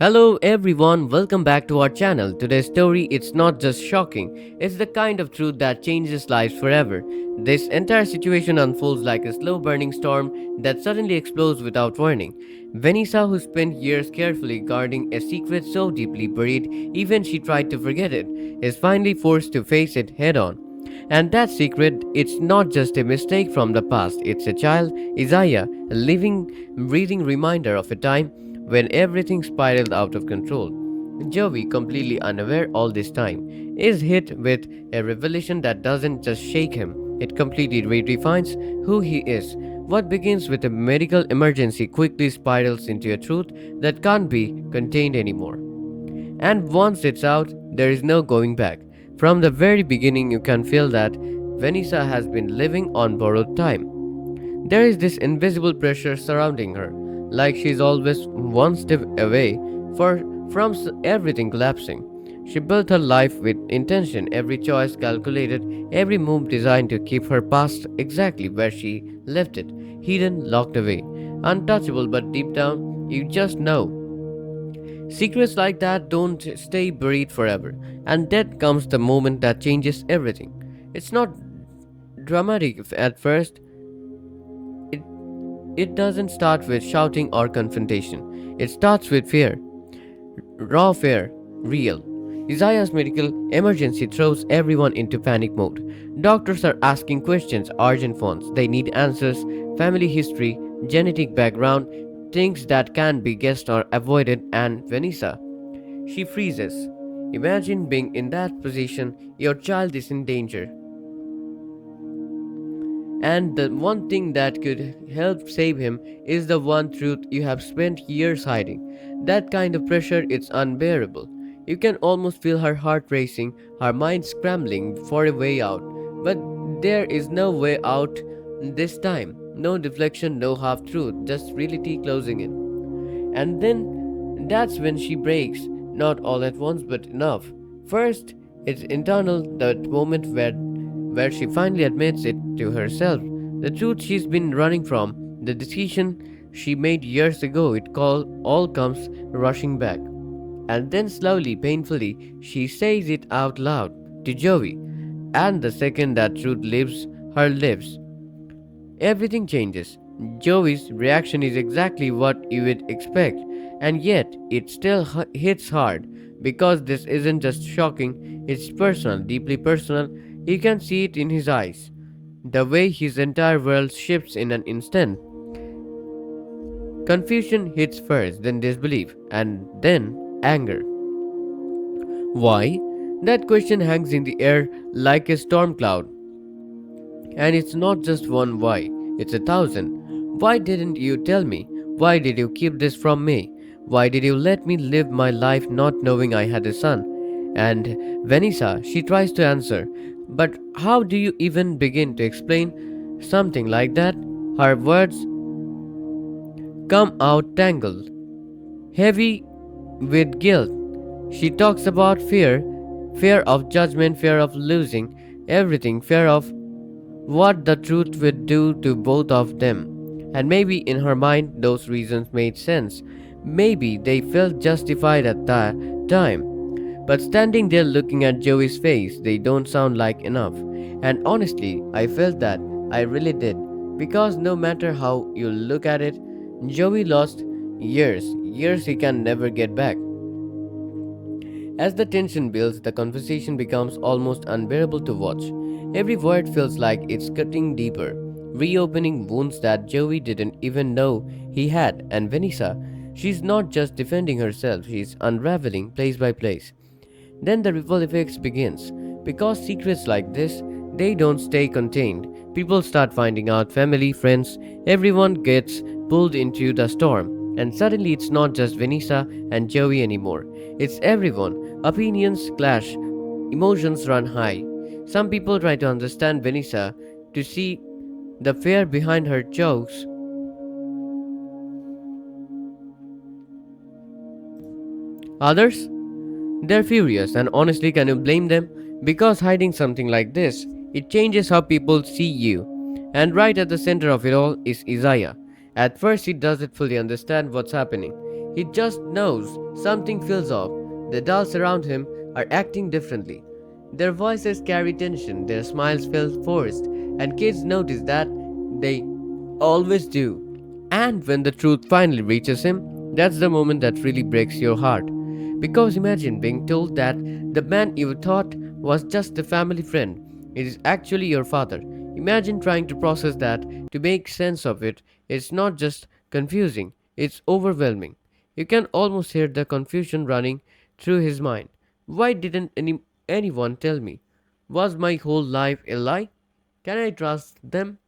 Hello everyone, welcome back to our channel. Today's story it's not just shocking, it's the kind of truth that changes lives forever. This entire situation unfolds like a slow burning storm that suddenly explodes without warning. Vanessa, who spent years carefully guarding a secret so deeply buried even she tried to forget it, is finally forced to face it head on. And that secret, it's not just a mistake from the past, it's a child, Isaiah, a living, breathing reminder of a time when everything spiraled out of control. Joey, completely unaware all this time, is hit with a revelation that doesn't just shake him, it completely redefines who he is. What begins with a medical emergency quickly spirals into a truth that can't be contained anymore. And once it's out, there is no going back. From the very beginning, you can feel that Vanessa has been living on borrowed time. There is this invisible pressure surrounding her, like she's always one step away from everything collapsing. She built her life with intention, every choice calculated, every move designed to keep her past exactly where she left it, hidden, locked away, untouchable, but deep down, you just know. Secrets like that don't stay buried forever, and that comes the moment that changes everything. It's not dramatic at first, it, it doesn't start with shouting or confrontation. It starts with fear, raw fear, real. Isaiah's medical emergency throws everyone into panic mode. Doctors are asking questions, urgent ones. They need answers, family history, genetic background, things that can be guessed or avoided, and Vanessa. She freezes. Imagine being in that position, your child is in danger, and the one thing that could help save him is the one truth you have spent years hiding. That kind of pressure, it's unbearable. You can almost feel her heart racing, her mind scrambling for a way out. But there is no way out this time. No deflection, no half truth, just reality closing in. And then that's when she breaks, not all at once, but enough. First, it's internal, that moment where she finally admits it to herself. The truth she's been running from, the decision she made years ago, all comes rushing back. And then slowly, painfully, she says it out loud to Joey. And the second that truth leaves her lips, everything changes. Joey's reaction is exactly what you would expect, and yet it still hits hard because this isn't just shocking, it's personal, deeply personal. You can see it in his eyes. The way his entire world shifts in an instant. Confusion hits first, then disbelief, and then anger. Why? That question hangs in the air like a storm cloud. And it's not just one why, it's a thousand. Why didn't you tell me? Why did you keep this from me? Why did you let me live my life not knowing I had a son? And Vanessa, she tries to answer, but how do you even begin to explain something like that? Her words come out tangled, heavy with guilt. She talks about fear, fear of judgment, fear of losing everything, fear of what the truth would do to both of them. And maybe in her mind those reasons made sense. Maybe they felt justified at that time. But standing there looking at Joey's face, they don't sound like enough. And honestly, I felt that. I really did. Because no matter how you look at it, Joey lost years he can never get back. As the tension builds, the conversation becomes almost unbearable to watch. Every word feels like it's cutting deeper, reopening wounds that Joey didn't even know he had. And Vanessa, she's not just defending herself, she's unraveling place by place. Then the ripple effects begins. Because secrets like this, they don't stay contained. People start finding out, family, friends, everyone gets pulled into the storm. And suddenly it's not just Vanessa and Joey anymore. It's everyone. Opinions clash, emotions run high. Some people try to understand Vanessa, to see the fear behind her jokes. Others, they're furious, and honestly, can you blame them? Because hiding something like this, it changes how people see you. And right at the center of it all is Isaiah. At first, he doesn't fully understand what's happening. He just knows something feels off. The adults around him are acting differently. Their voices carry tension, their smiles feel forced, and kids notice that they always do. And when the truth finally reaches him, that's the moment that really breaks your heart. Because imagine being told that the man you thought was just a family friend, it is actually your father. Imagine trying to process that, to make sense of it. It's not just confusing, it's overwhelming. You can almost hear the confusion running through his mind. Why didn't anyone tell me? Was my whole life a lie? Can I trust them?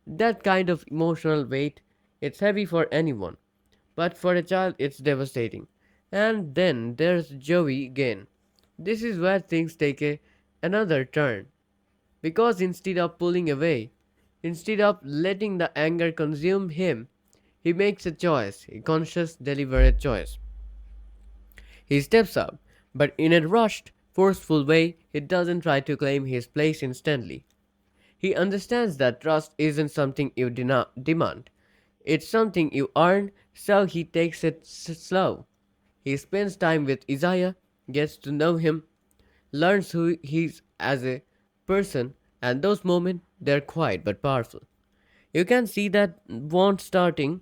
That kind of emotional weight, it's heavy for anyone, but for a child it's devastating. And then there's Joey again. This is where things take another turn. Because instead of pulling away, instead of letting the anger consume him, he makes a choice, a conscious, deliberate choice. He steps up, but in a rushed, forceful way, he doesn't try to claim his place instantly. He understands that trust isn't something you demand, it's something you earn, so he takes it slow. He spends time with Isaiah, gets to know him, learns who he is as a person, and those moments, they're quiet but powerful. You can see that want starting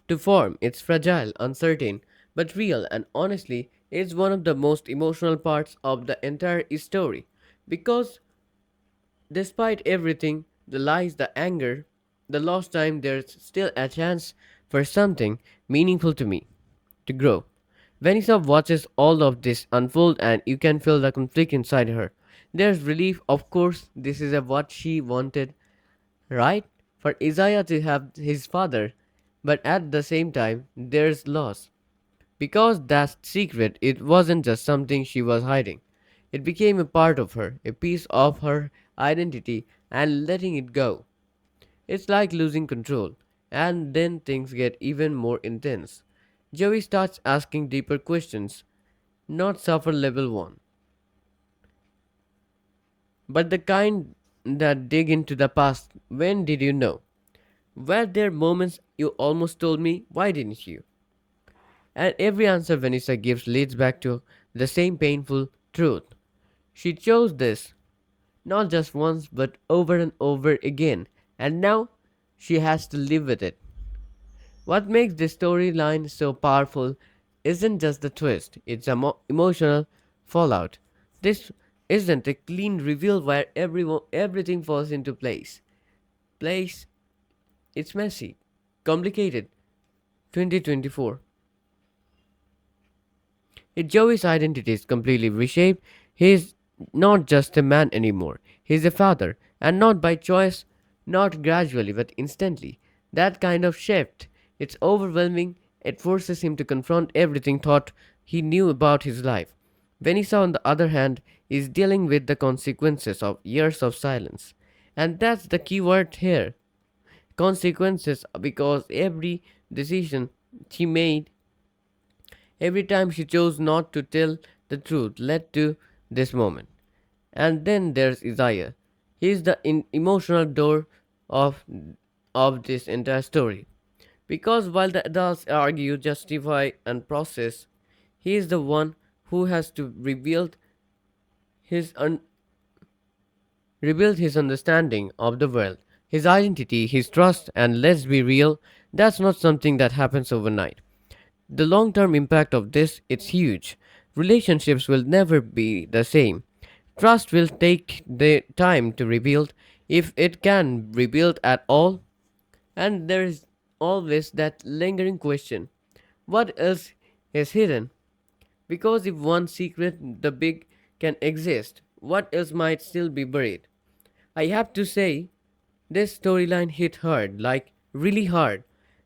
to form. It's fragile, uncertain, but real, and honestly, it's one of the most emotional parts of the entire story. Because despite everything, the lies, the anger, the lost time, there's still a chance for something meaningful to me to grow. Vanessa watches all of this unfold and you can feel the conflict inside her. There's relief, of course, this is what she wanted, right? For Isaiah to have his father, but at the same time, there's loss. Because that secret, it wasn't just something she was hiding. It became a part of her, a piece of her identity, and letting it go. It's like losing control. And then things get even more intense. Joey starts asking deeper questions, not suffer level 1, but the kind that dig into the past. When did you know? Were there moments you almost told me? Why didn't you? And every answer Vanessa gives leads back to the same painful truth. She chose this, not just once, but over and over again, and now she has to live with it. What makes this storyline so powerful isn't just the twist, it's a emotional fallout. This isn't a clean reveal where everything falls into place. It's messy, complicated. 2024. If Joey's identity is completely reshaped, he is not just a man anymore. He is a father, and not by choice, not gradually, but instantly. That kind of shift, it's overwhelming. It forces him to confront everything thought he knew about his life. Vanessa, on the other hand, is dealing with the consequences of years of silence. And that's the key word here, consequences, because every decision she made, every time she chose not to tell the truth, led to this moment. And then there's Isaiah. He is the emotional door of, of this entire story. Because while the adults argue, justify, and process, he is the one who has to his un- rebuild his understanding of the world, his identity, his trust, and let's be real, that's not something that happens overnight. The long-term impact of this it's huge. Relationships will never be the same. Trust will take the time to rebuild if it can rebuild at all, and there is always that lingering question. What else is hidden? Because if one secret the big can exist, what else might still be buried? I have to say, this storyline hit hard, like really hard.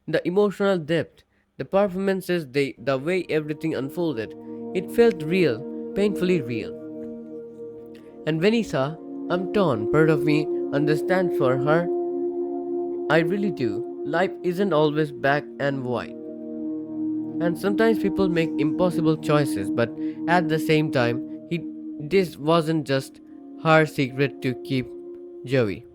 The emotional depth, the performances, the way everything unfolded, it felt real, painfully real. And Vanessa, I'm torn. Part of me understands for her. I really do. Life isn't always black and white. And sometimes people make impossible choices, but at the same time, this wasn't just her secret to keep Joey.